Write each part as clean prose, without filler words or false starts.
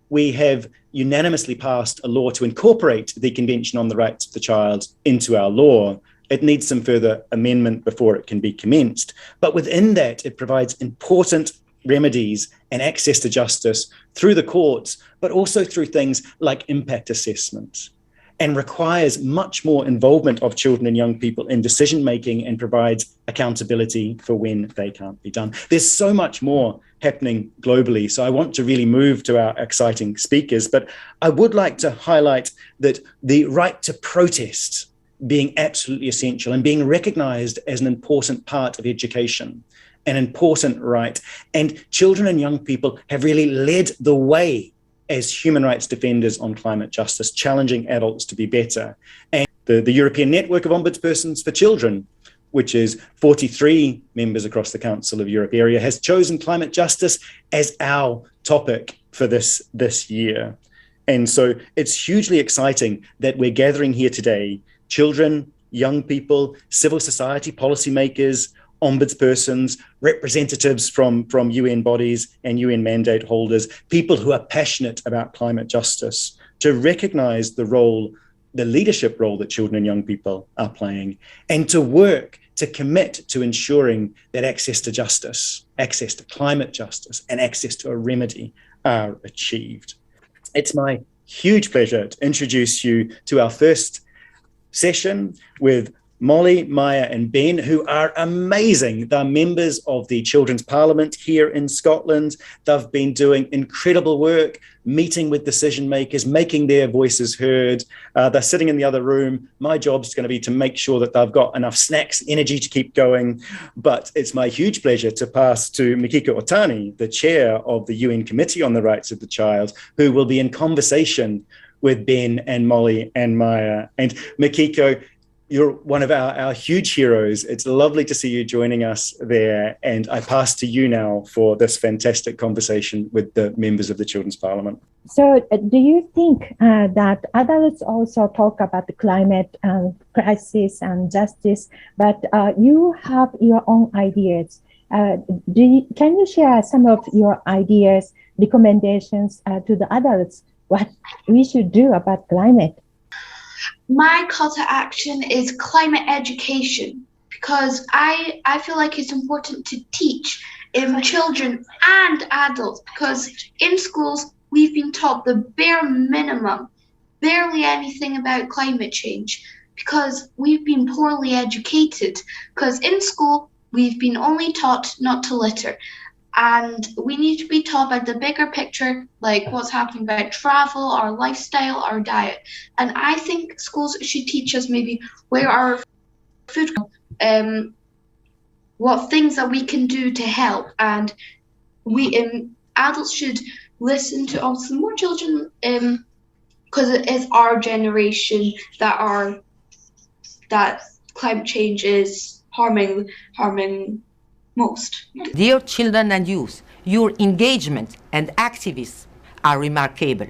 We have unanimously passed a law to incorporate the Convention on the Rights of the Child into our law. It needs some further amendment before it can be commenced. But within that, it provides important remedies and access to justice through the courts, but also through things like impact assessment, and requires much more involvement of children and young people in decision-making and provides accountability for when they can't be done. There's so much more happening globally, so I want to really move to our exciting speakers, but I would like to highlight that the right to protest being absolutely essential and being recognized as an important part of education, an important right. And children and young people have really led the way as human rights defenders on climate justice, challenging adults to be better. And the European Network of Ombudspersons for Children, which is 43 members across the Council of Europe area, has chosen climate justice as our topic for this year. And so it's hugely exciting that we're gathering here today, children, young people, civil society, policymakers, ombudspersons, representatives from UN bodies and UN mandate holders, people who are passionate about climate justice, to recognize the role, the leadership role that children and young people are playing, and to work, to commit to ensuring that access to justice, access to climate justice, and access to a remedy are achieved. It's my huge pleasure to introduce you to our first session with Molly, Maya and Ben, who are amazing. They're members of the Children's Parliament here in Scotland. They've been doing incredible work, meeting with decision makers, making their voices heard. They're sitting in the other room. My job's going to be to make sure that they've got enough snacks, energy to keep going. But it's my huge pleasure to pass to Mikiko Otani, the chair of the UN Committee on the Rights of the Child, who will be in conversation with Ben and Molly and Maya. And Mikiko, you're one of our huge heroes. It's lovely to see you joining us there. And I pass to you now for this fantastic conversation with the members of the Children's Parliament. So do you think that adults also talk about the climate crisis and justice, but you have your own ideas? Can you share some of your ideas, recommendations to the adults, what we should do about climate? My call to action is climate education, because I feel like it's important to teach children and adults, because in schools we've been taught the bare minimum, barely anything about climate change, because we've been poorly educated, because in school we've been only taught not to litter. And we need to be taught about the bigger picture, like what's happening about travel, our lifestyle, our diet. And I think schools should teach us maybe where our food, what things that we can do to help. And we adults should listen to also more children, because it is our generation that climate change is harming most. Dear children and youth, your engagement and activism are remarkable.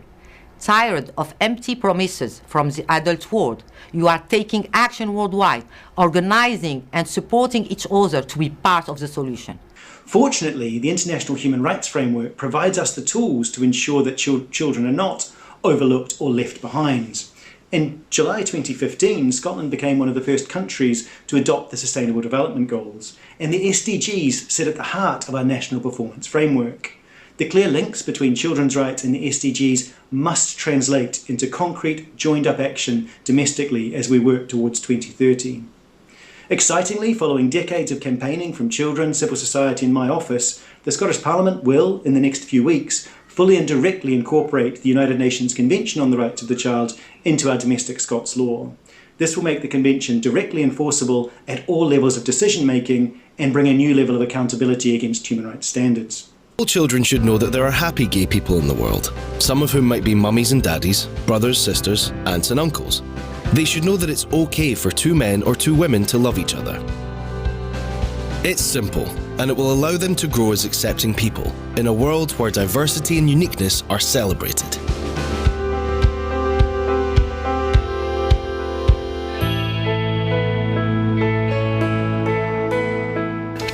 Tired of empty promises from the adult world, you are taking action worldwide, organizing and supporting each other to be part of the solution. Fortunately, the International Human Rights Framework provides us the tools to ensure that children are not overlooked or left behind. In July 2015, Scotland became one of the first countries to adopt the Sustainable Development Goals, and the SDGs sit at the heart of our National Performance Framework. The clear links between children's rights and the SDGs must translate into concrete, joined-up action domestically as we work towards 2030. Excitingly, following decades of campaigning from children, civil society and my office, the Scottish Parliament will, in the next few weeks, fully and directly incorporate the United Nations Convention on the Rights of the Child into our domestic Scots law. This will make the Convention directly enforceable at all levels of decision-making and bring a new level of accountability against human rights standards. All children should know that there are happy gay people in the world, some of whom might be mummies and daddies, brothers, sisters, aunts and uncles. They should know that it's okay for two men or two women to love each other. It's simple, and it will allow them to grow as accepting people in a world where diversity and uniqueness are celebrated.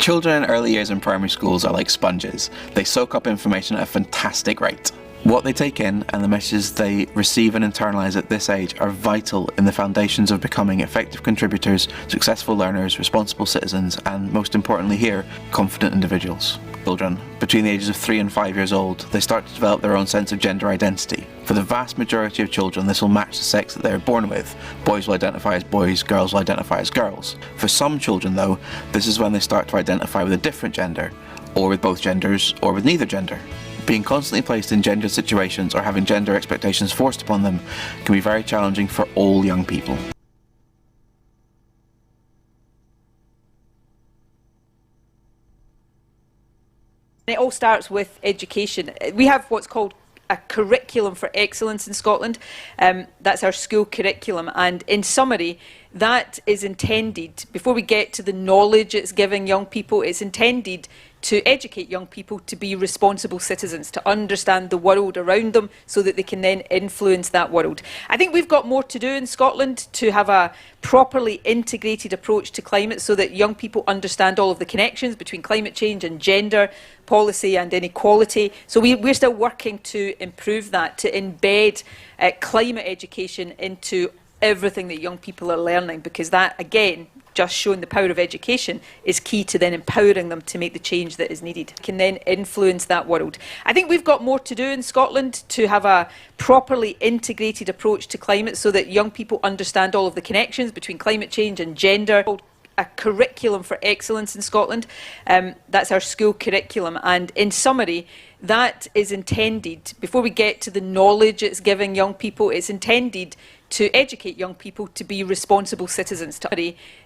Children in early years in primary schools are like sponges. They soak up information at a fantastic rate. What they take in and the messages they receive and internalise at this age are vital in the foundations of becoming effective contributors, successful learners, responsible citizens, and most importantly here, confident individuals. Children, between the ages of 3 and 5 years old, they start to develop their own sense of gender identity. For the vast majority of children, this will match the sex that they are born with. Boys will identify as boys, girls will identify as girls. For some children though, this is when they start to identify with a different gender, or with both genders, or with neither gender. Being constantly placed in gendered situations or having gender expectations forced upon them can be very challenging for all young people. It all starts with education. We have what's called a curriculum for excellence in Scotland. That's our school curriculum, and in summary, that is intended, before we get to the knowledge it's giving young people, it's intended to educate young people to be responsible citizens, to understand the world around them so that they can then influence that world. I think we've got more to do in Scotland to have a properly integrated approach to climate so that young people understand all of the connections between climate change and gender policy and inequality. So we're still working to improve that, to embed climate education into everything that young people are learning, because that, again, just showing the power of education is key to then empowering them to make the change that is needed, can then influence that world. I think we've got more to do in Scotland to have a properly integrated approach to climate so that young people understand all of the connections between climate change and gender. A curriculum for excellence in Scotland. That's our school curriculum, and in summary, that is intended, before we get to the knowledge it's giving young people, it's intended to educate young people to be responsible citizens.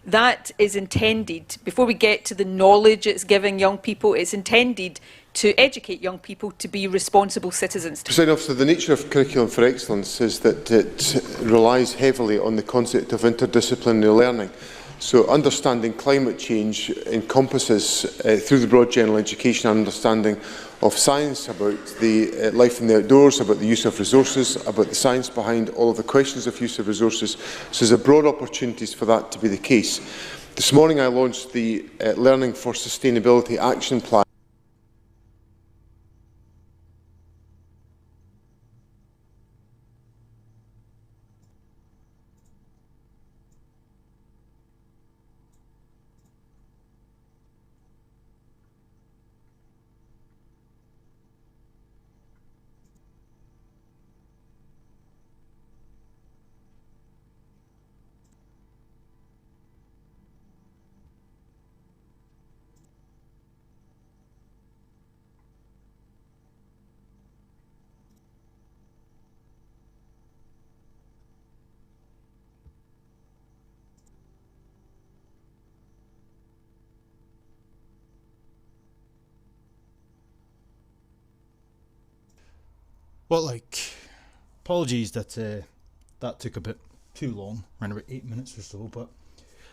That is intended, before we get to the knowledge it's giving young people, it's intended to educate young people to be responsible citizens. Presiding Officer, the nature of Curriculum for Excellence is that it relies heavily on the concept of interdisciplinary learning. So understanding climate change encompasses, through the broad general education, understanding of science about the life in the outdoors, about the use of resources, about the science behind all of the questions of use of resources. So there's a broad opportunities for that to be the case. This morning I launched the Learning for Sustainability Action Plan. Well, apologies that that took a bit too long, around about 8 minutes or so, but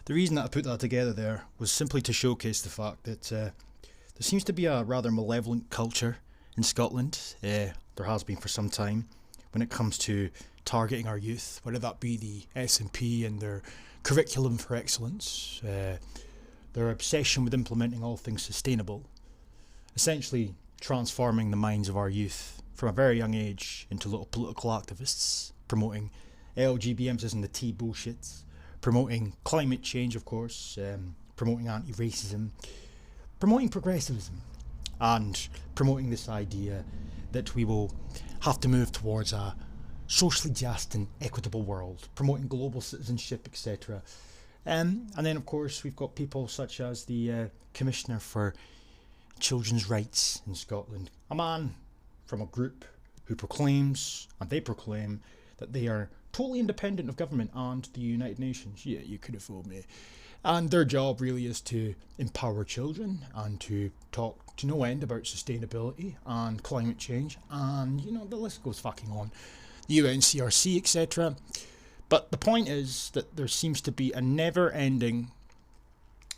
the reason that I put that together there was simply to showcase the fact that there seems to be a rather malevolent culture in Scotland, there has been for some time, when it comes to targeting our youth, whether that be the SNP and their curriculum for excellence, their obsession with implementing all things sustainable, essentially transforming the minds of our youth from a very young age into little political activists, promoting LGBMs and the T bullshits, promoting climate change, of course, promoting anti-racism, promoting progressivism, and promoting this idea that we will have to move towards a socially just and equitable world, promoting global citizenship, etc. And then, of course, we've got people such as the Commissioner for Children's Rights in Scotland, a man from a group who proclaims, and they proclaim, that they are totally independent of government and the United Nations. Yeah, you could have fooled me. And their job really is to empower children and to talk to no end about sustainability and climate change, and, you know, the list goes fucking on. The UNCRC, etc. But the point is that there seems to be a never-ending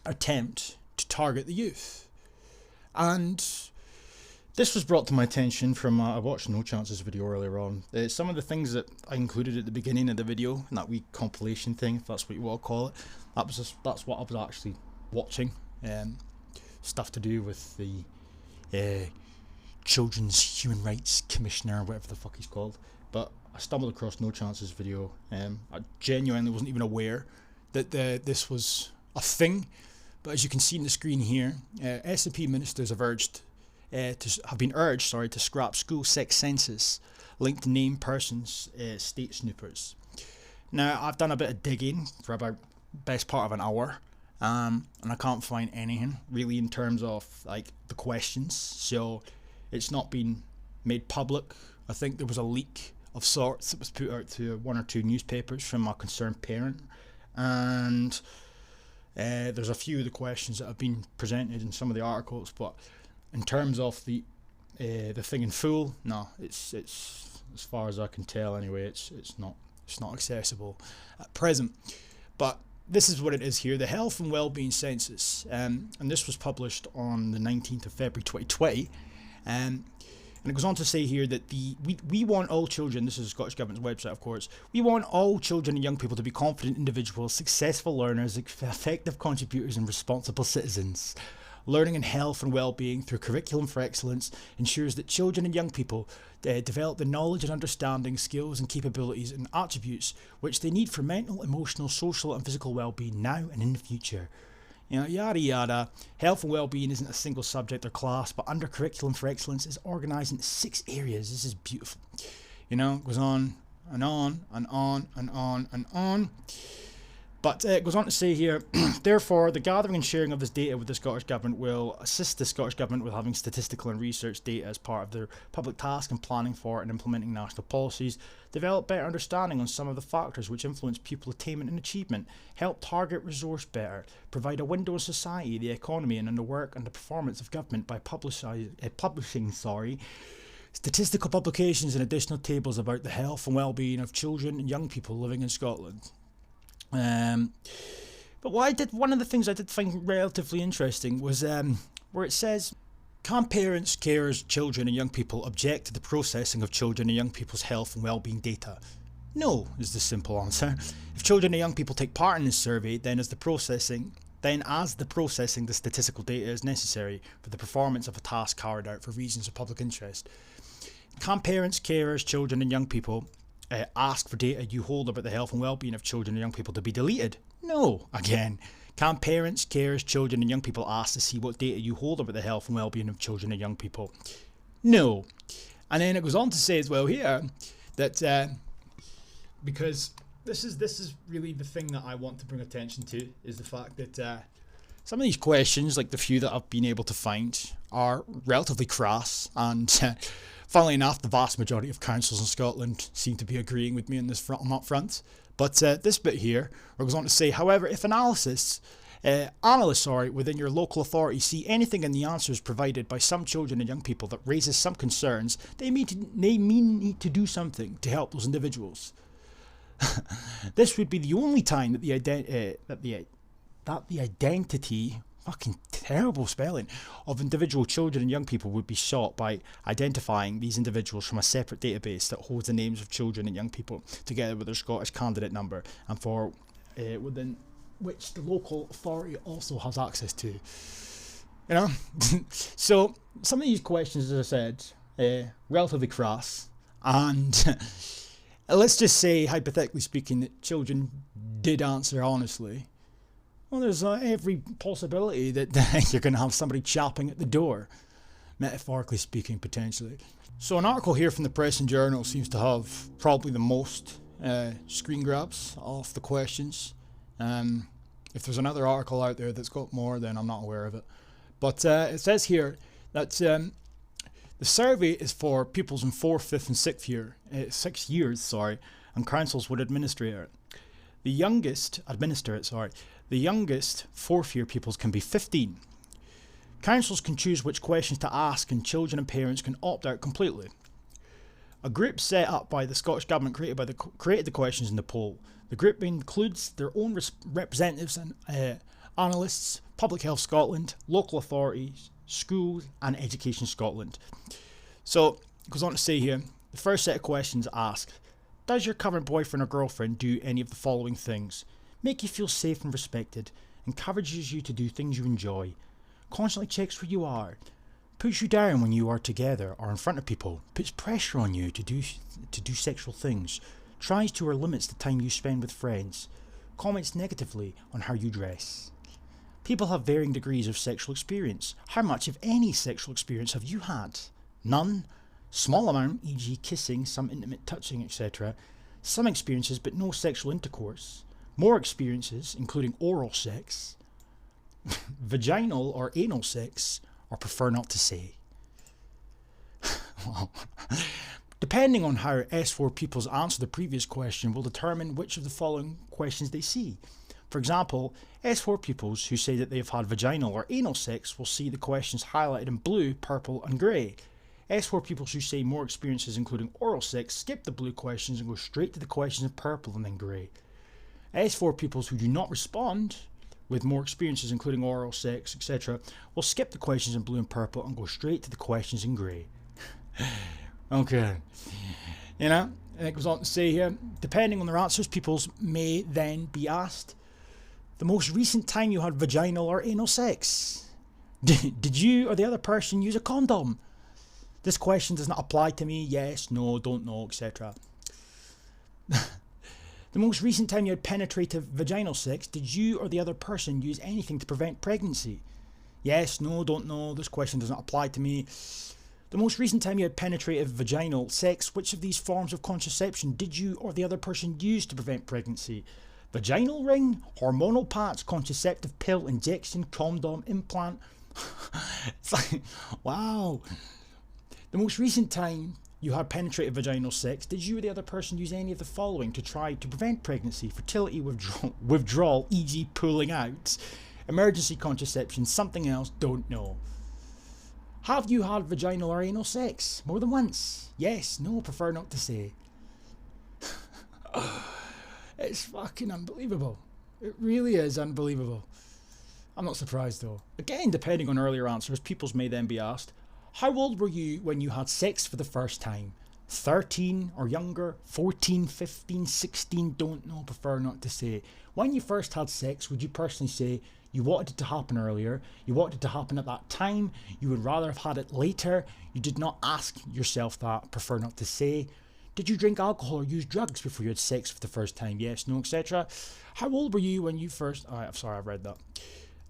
attempt to target the youth. And this was brought to my attention from, I watched No Chance's video earlier on. Some of the things that I included at the beginning of the video, in that wee compilation thing, if that's what you want to call it, that's what I was actually watching. Stuff to do with the Children's Human Rights Commissioner, whatever the fuck he's called. But I stumbled across No Chance's video. I genuinely wasn't even aware that this was a thing. But as you can see in the screen here, SNP ministers have been urged to scrap school sex census linked to named persons state snoopers. Now, I've done a bit of digging for about best part of an hour, and I can't find anything really in terms of like the questions. So it's not been made public. I think there was a leak of sorts that was put out to one or two newspapers from a concerned parent, and there's a few of the questions that have been presented in some of the articles, but in terms of the thing in full, no, it's as far as I can tell anyway, it's not accessible at present. But this is what it is here: the Health and Wellbeing Census, and this was published on the 19th of February 2020. And it goes on to say here that we want all children, this is the Scottish Government's website of course, we want all children and young people to be confident individuals, successful learners, effective contributors and responsible citizens. Learning in health and well-being through Curriculum for Excellence ensures that children and young people develop the knowledge and understanding, skills and capabilities and attributes which they need for mental, emotional, social and physical well-being now and in the future. You know, yada yada. Health and well-being isn't a single subject or class, but under Curriculum for Excellence is organised into 6 areas. This is beautiful. You know, it goes on and on and on and on and on. But it goes on to say here, therefore, the gathering and sharing of this data with the Scottish Government will assist the Scottish Government with having statistical and research data as part of their public task and planning for and implementing national policies, develop better understanding on some of the factors which influence pupil attainment and achievement, help target resource better, provide a window on society, the economy and on the work and the performance of government by publishing statistical publications and additional tables about the health and well-being of children and young people living in Scotland. But one of the things I did find relatively interesting was where it says, can parents, carers, children and young people object to the processing of children and young people's health and well-being data? No, is the simple answer. If children and young people take part in this survey, then as the processing the statistical data is necessary for the performance of a task carried out for reasons of public interest. Can parents, carers, children and young people ask for data you hold about the health and well-being of children and young people to be deleted? No, again. Can parents, carers, children and young people ask to see what data you hold about the health and well-being of children and young people? No. And then it goes on to say as well here that because this is really the thing that I want to bring attention to, is the fact that some of these questions, like the few that I've been able to find, are relatively crass, and funnily enough, the vast majority of councils in Scotland seem to be agreeing with me on that front. But this bit here goes on to say, however, if analysts within your local authority see anything in the answers provided by some children and young people that raises some concerns, they may need to do something to help those individuals. This would be the only time that the identity, fucking terrible spelling, of individual children and young people would be sought by identifying these individuals from a separate database that holds the names of children and young people together with their Scottish candidate number, and for within which the local authority also has access to. You know? So some of these questions, as I said, relatively crass, and let's just say, hypothetically speaking, that children did answer honestly. Well, there's every possibility that you're going to have somebody chapping at the door, metaphorically speaking, potentially. So an article here from the Press and Journal seems to have probably the most screen grabs off the questions. If there's another article out there that's got more, then I'm not aware of it. But it says here that the survey is for pupils in 4th, 5th and 6th years, and councils would administer it. The youngest 4th year pupils can be 15. Councils can choose which questions to ask, and children and parents can opt out completely. A group set up by the Scottish Government created the questions in the poll. The group includes their own representatives and analysts, Public Health Scotland, local authorities, schools and Education Scotland. So it goes on to say here, the first set of questions ask, does your current boyfriend or girlfriend do any of the following things? Make you feel safe and respected, encourages you to do things you enjoy, constantly checks where you are, puts you down when you are together or in front of people, puts pressure on you to do sexual things, tries to or limits the time you spend with friends, comments negatively on how you dress. People have varying degrees of sexual experience. How much, if any, sexual experience have you had? None? Small amount, e.g. kissing, some intimate touching, etc. Some experiences but no sexual intercourse. More experiences, including oral sex. Vaginal or anal sex, or prefer not to say. Well, depending on how S4 pupils answer the previous question will determine which of the following questions they see. For example, S4 pupils who say that they have had vaginal or anal sex will see the questions highlighted in blue, purple and grey. S4 pupils who say more experiences including oral sex skip the blue questions and go straight to the questions in purple and then grey. S4 pupils who do not respond with more experiences including oral sex, etc. will skip the questions in blue and purple and go straight to the questions in grey. Okay. And it goes on to say here, depending on their answers, pupils may then be asked, the most recent time you had vaginal or anal sex? Did you or the other person use a condom? This question does not apply to me. Yes, no, don't know, etc. The most recent time you had penetrative vaginal sex, did you or the other person use anything to prevent pregnancy? Yes, no, don't know. This question does not apply to me. The most recent time you had penetrative vaginal sex, which of these forms of contraception did you or the other person use to prevent pregnancy? Vaginal ring, hormonal patch, contraceptive pill, injection, condom, implant. It's like, wow. The most recent time you had penetrative vaginal sex, did you or the other person use any of the following to try to prevent pregnancy? Fertility withdrawal, e.g. pulling out. Emergency contraception, something else, don't know. Have you had vaginal or anal sex? More than once? Yes, no, prefer not to say. It's fucking unbelievable. It really is unbelievable. I'm not surprised though. Again, depending on earlier answers, pupils may then be asked, how old were you when you had sex for the first time? 13 or younger? 14, 15, 16? Don't know, prefer not to say. When you first had sex, would you personally say you wanted it to happen earlier, you wanted it to happen at that time, you would rather have had it later, you did not ask yourself that, prefer not to say? Did you drink alcohol or use drugs before you had sex for the first time? Yes, no, etc. How old were you when you first... I'm sorry, I've read that.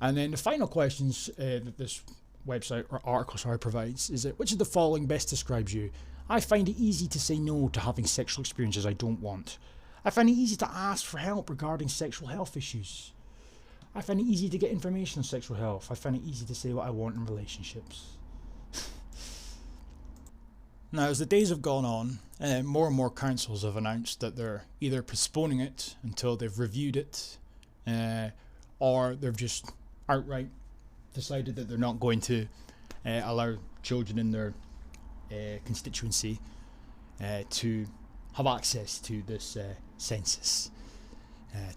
And then the final questions that this website or article provides is that which of the following best describes you? I find it easy to say no to having sexual experiences I don't want. I find it easy to ask for help regarding sexual health issues. I find it easy to get information on sexual health. I find it easy to say what I want in relationships. Now, as the days have gone on, more and more councils have announced that they're either postponing it until they've reviewed it, or they've just outright decided that they're not going to allow children in their constituency to have access to this census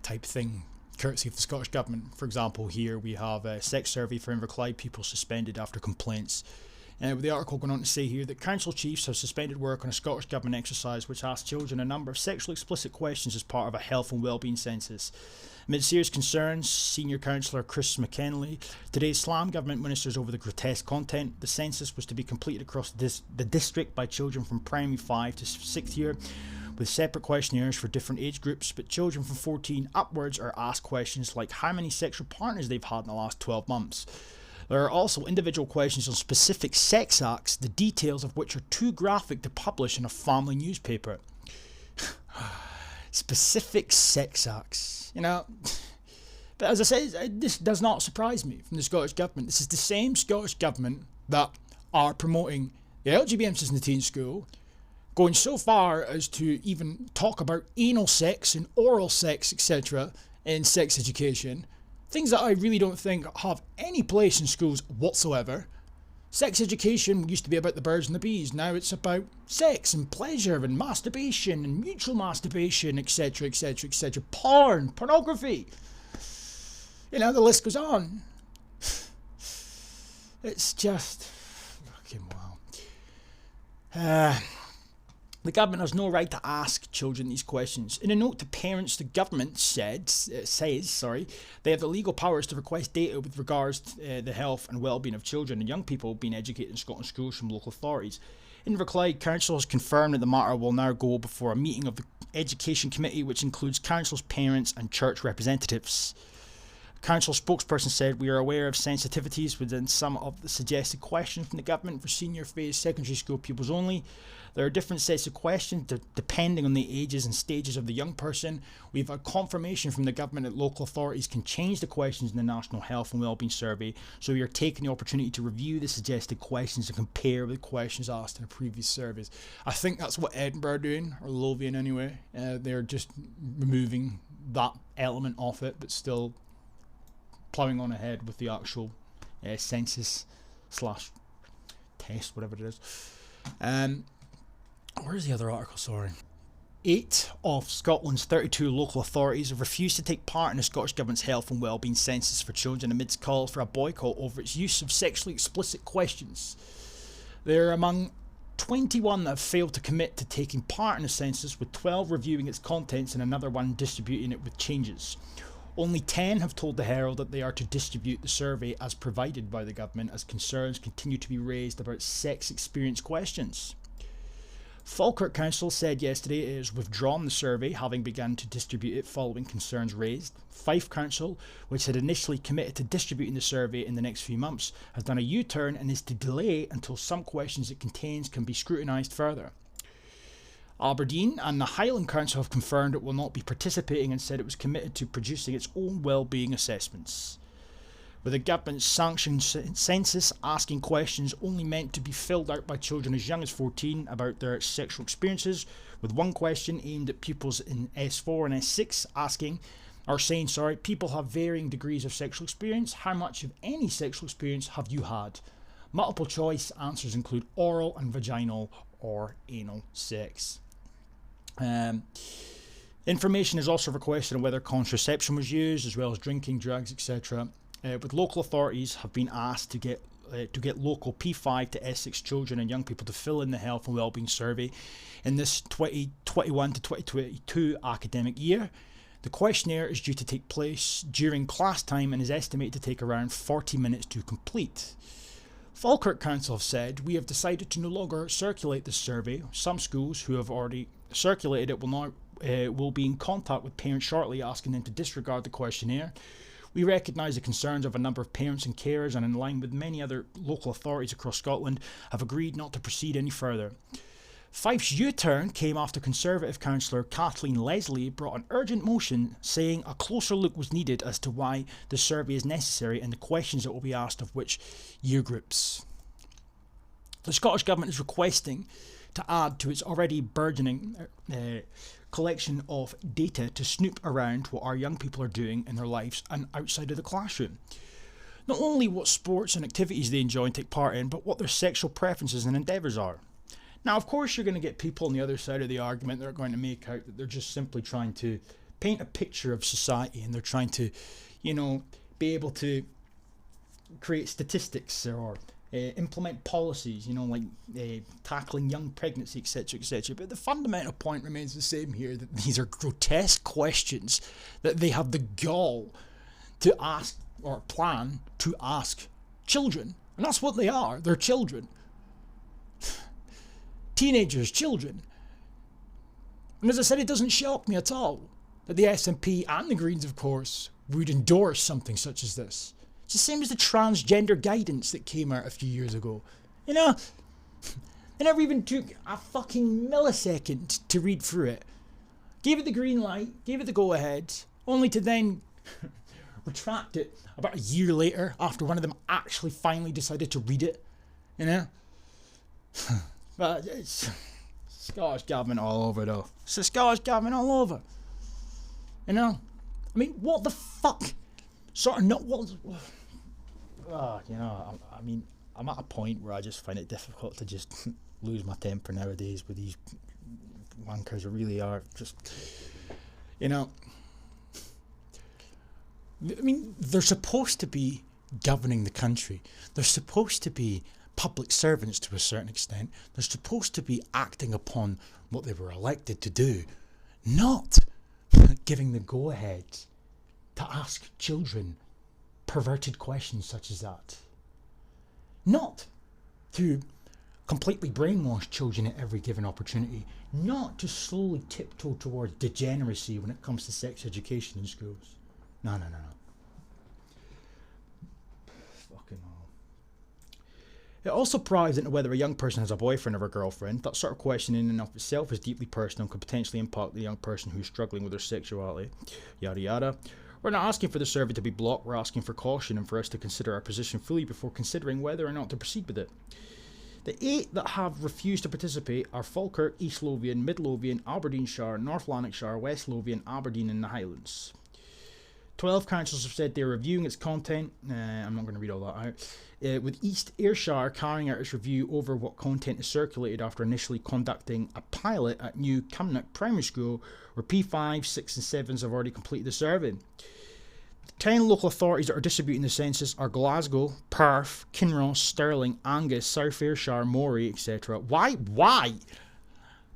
type thing, courtesy of the Scottish Government. For example, here we have a sex survey for Inverclyde people suspended after complaints. With the article going on to say here that council chiefs have suspended work on a Scottish Government exercise which asked children a number of sexually explicit questions as part of a health and wellbeing census. Amid serious concerns, Senior Councillor Chris McKinley, today's Slam Government ministers over the grotesque content. The census was to be completed across the district by children from primary 5 to 6th year, with separate questionnaires for different age groups, but children from 14 upwards are asked questions like how many sexual partners they've had in the last 12 months. There are also individual questions on specific sex acts, the details of which are too graphic to publish in a family newspaper. Specific sex acts, But as I said, this does not surprise me from the Scottish Government. This is the same Scottish Government that are promoting the LGBT emphasis in the teen school, going so far as to even talk about anal sex and oral sex, etc. in sex education. Things that I really don't think have any place in schools whatsoever. Sex education used to be about the birds and the bees. Now it's about sex and pleasure and masturbation and mutual masturbation, etc, etc, etc. Porn, pornography. The list goes on. It's just fucking wow. The government has no right to ask children these questions. In a note to parents, the government says they have the legal powers to request data with regards to the health and well-being of children and young people being educated in Scotland schools from local authorities. In reply, Council has confirmed that the matter will now go before a meeting of the Education Committee, which includes Council's parents and church representatives. Council spokesperson said, "We are aware of sensitivities within some of the suggested questions from the government for senior phase secondary school pupils only. There are different sets of questions depending on the ages and stages of the young person. We've had confirmation from the government that local authorities can change the questions in the National Health and Wellbeing Survey, so we are taking the opportunity to review the suggested questions and compare with questions asked in the previous surveys." I think that's what Edinburgh are doing, or Lothian anyway. They're just removing that element of it, but still ploughing on ahead with the actual census / test, whatever it is. Where's the other article? Sorry. 8 of Scotland's 32 local authorities have refused to take part in the Scottish Government's health and wellbeing census for children amidst calls for a boycott over its use of sexually explicit questions. They're among 21 that have failed to commit to taking part in the census, with 12 reviewing its contents and another one distributing it with changes. Only 10 have told the Herald that they are to distribute the survey as provided by the government, as concerns continue to be raised about sex experience questions. Falkirk Council said yesterday it has withdrawn the survey, having begun to distribute it following concerns raised. Fife Council, which had initially committed to distributing the survey in the next few months, has done a U-turn and is to delay until some questions it contains can be scrutinised further. Aberdeen and the Highland Council have confirmed it will not be participating and said it was committed to producing its own wellbeing assessments. With a government-sanctioned census asking questions only meant to be filled out by children as young as 14 about their sexual experiences, with one question aimed at pupils in S4 and S6 saying, people have varying degrees of sexual experience. How much of any sexual experience have you had? Multiple choice answers include oral and vaginal or anal sex. Information is also requested on whether contraception was used, as well as drinking, drugs, etc. With local authorities have been asked to get local P5 to S6 children and young people to fill in the health and wellbeing survey in this 2021 to 2022 academic year. The questionnaire is due to take place during class time and is estimated to take around 40 minutes to complete. Falkirk Council have said, "We have decided to no longer circulate this survey. Some schools who have already circulated it will be in contact with parents shortly, asking them to disregard the questionnaire. We recognise the concerns of a number of parents and carers, and in line with many other local authorities across Scotland, have agreed not to proceed any further." Fife's U-turn came after Conservative councillor Kathleen Leslie brought an urgent motion saying a closer look was needed as to why the survey is necessary and the questions that will be asked of which year groups. The Scottish Government is requesting to add to its already burgeoning collection of data to snoop around what our young people are doing in their lives and outside of the classroom. Not only what sports and activities they enjoy and take part in, but what their sexual preferences and endeavours are. Now, of course, you're going to get people on the other side of the argument that are going to make out that they're just simply trying to paint a picture of society and they're trying to, be able to create statistics or implement policies, like tackling young pregnancy, etc., etc. But the fundamental point remains the same here, that these are grotesque questions that they have the gall to ask or plan to ask children. And that's what they are. They're children. Teenagers, children. And as I said, it doesn't shock me at all that the SNP and the Greens, of course, would endorse something such as this. It's the same as the transgender guidance that came out a few years ago. They never even took a fucking millisecond to read through it. Gave it the green light, gave it the go-ahead, only to then retract it about a year later after one of them actually finally decided to read it. But it's Scottish Government all over, though. It's the Scottish Government all over. What the fuck? I'm at a point where I just find it difficult to just lose my temper nowadays with these wankers. Who really are just, they're supposed to be governing the country. They're supposed to be public servants to a certain extent. They're supposed to be acting upon what they were elected to do, not giving the go-ahead to ask children perverted questions such as that. Not to completely brainwash children at every given opportunity. Not to slowly tiptoe towards degeneracy when it comes to sex education in schools. No. Fucking hell. It also pries into whether a young person has a boyfriend or a girlfriend. That sort of question in and of itself is deeply personal and could potentially impact the young person who's struggling with their sexuality. Yada yada. We're not asking for the survey to be blocked, we're asking for caution and for us to consider our position fully before considering whether or not to proceed with it. The 8 that have refused to participate are Falkirk, East Lothian, Mid Lothian, Aberdeenshire, North Lanarkshire, West Lothian, Aberdeen and the Highlands. 12 councils have said they're reviewing its content. I'm not going to read all that out. With East Ayrshire carrying out its review over what content is circulated after initially conducting a pilot at New Cumnock Primary School, where P5, 6 and 7s have already completed the survey. 10 local authorities that are distributing the census are Glasgow, Perth, Kinross, Stirling, Angus, South Ayrshire, Moray, etc. Why?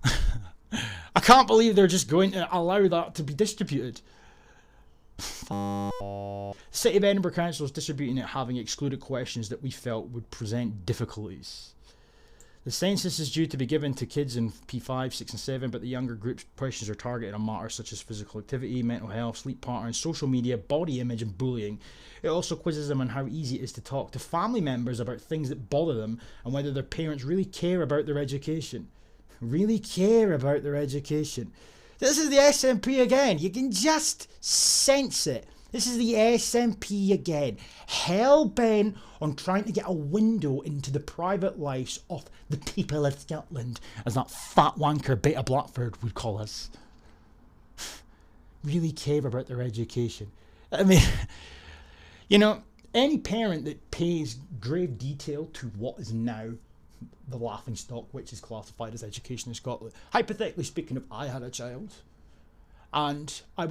I can't believe they're just going to allow that to be distributed. City of Edinburgh Council is distributing it, having excluded questions that we felt would present difficulties. The census is due to be given to kids in P5, 6 and 7, but the younger group's questions are targeted on matters such as physical activity, mental health, sleep patterns, social media, body image and bullying. It also quizzes them on how easy it is to talk to family members about things that bother them and whether their parents really care about their education. This is the SNP again. You can just sense it. This is the SNP again. Hell-bent on trying to get a window into the private lives of the people of Scotland, as that fat wanker Beta Blackford would call us. Really care about their education. I mean, you know, any parent that pays grave detail to what is now the laughingstock, which is classified as education in Scotland. Hypothetically speaking, if I had a child, and I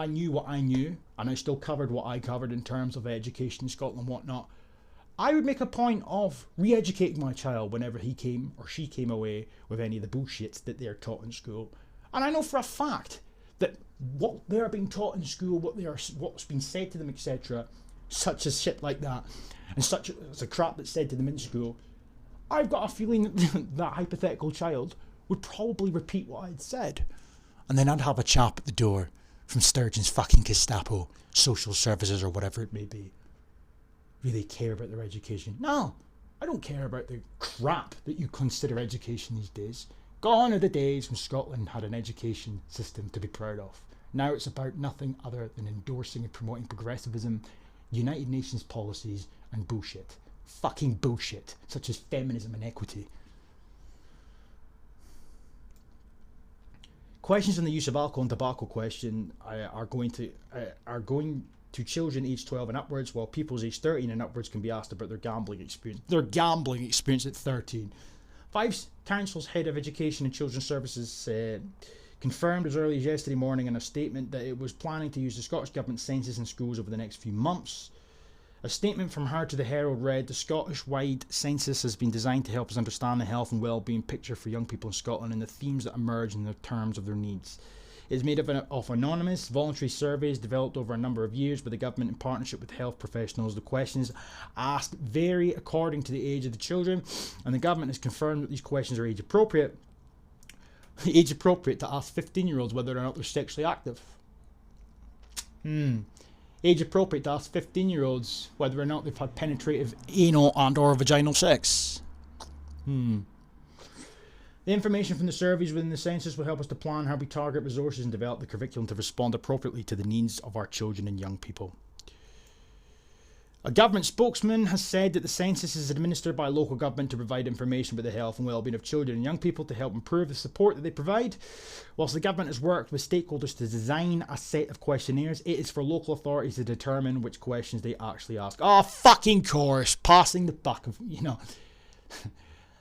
knew what I knew, and I still covered what I covered in terms of education in Scotland and whatnot, I would make a point of re-educating my child whenever he came or she came away with any of the bullshits that they're taught in school. And I know for a fact that what they're being taught in school, what's been said to them, etc., such as shit like that, and such as the crap that's said to them in school, I've got a feeling that that hypothetical child would probably repeat what I'd said. And then I'd have a chap at the door from Sturgeon's fucking Gestapo, social services or whatever it may be. Really care about their education? No, I don't care about the crap that you consider education these days. Gone are the days when Scotland had an education system to be proud of. Now it's about nothing other than endorsing and promoting progressivism, United Nations policies and bullshit. Fucking bullshit, such as feminism and equity. Questions on the use of alcohol and tobacco question are going to children aged 12 and upwards, while pupils aged 13 and upwards can be asked about their gambling experience. Their gambling experience at 13. Five Council's head of education and children's services confirmed as early as yesterday morning in a statement that it was planning to use the Scottish Government census in schools over the next few months. A statement from her to the Herald read, "The Scottish-wide census has been designed to help us understand the health and well-being picture for young people in Scotland and the themes that emerge in the terms of their needs. It is made of anonymous, voluntary surveys developed over a number of years by the government in partnership with health professionals. The questions asked vary according to the age of the children, and the government has confirmed that these questions are age appropriate. Age appropriate to ask 15-year-olds whether or not they're sexually active. Age appropriate to ask 15-year-olds whether or not they've had penetrative anal and or vaginal sex. The information from the surveys within the census will help us to plan how we target resources and develop the curriculum to respond appropriately to the needs of our children and young people. A government spokesman has said that the census is administered by local government to provide information about the health and well-being of children and young people to help improve the support that they provide. Whilst the government has worked with stakeholders to design a set of questionnaires, it is for local authorities to determine which questions they actually ask. Oh, fucking course, passing the buck of,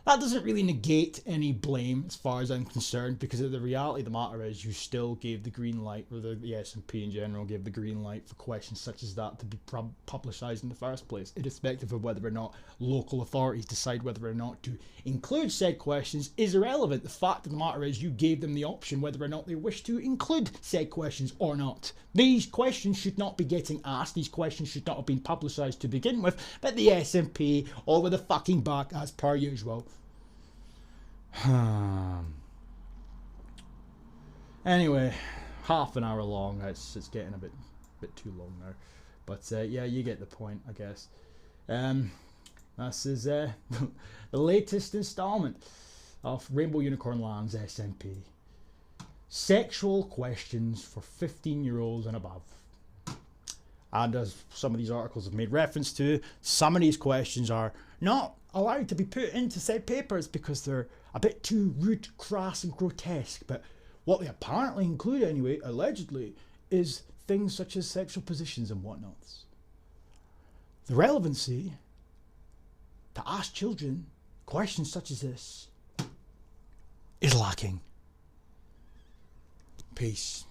That doesn't really negate any blame as far as I'm concerned, because the reality of the matter is you still gave the green light, or the SNP in general gave the green light for questions such as that to be publicised in the first place, irrespective of whether or not local authorities decide whether or not to include said questions is irrelevant. The fact of the matter is you gave them the option whether or not they wish to include said questions or not. These questions should not be getting asked, these questions should not have been publicised to begin with, but the SNP over the fucking back as per usual. Anyway, half an hour long. It's getting a bit too long now, but yeah, you get the point, I guess. This is the latest instalment of Rainbow Unicorn Land's SNP. Sexual questions for 15-year-olds and above. And as some of these articles have made reference to, some of these questions are not allowed to be put into said papers because they're a bit too rude, crass and grotesque. But what they apparently include anyway, allegedly, is things such as sexual positions and whatnots. The relevancy to ask children questions such as this is lacking. Peace.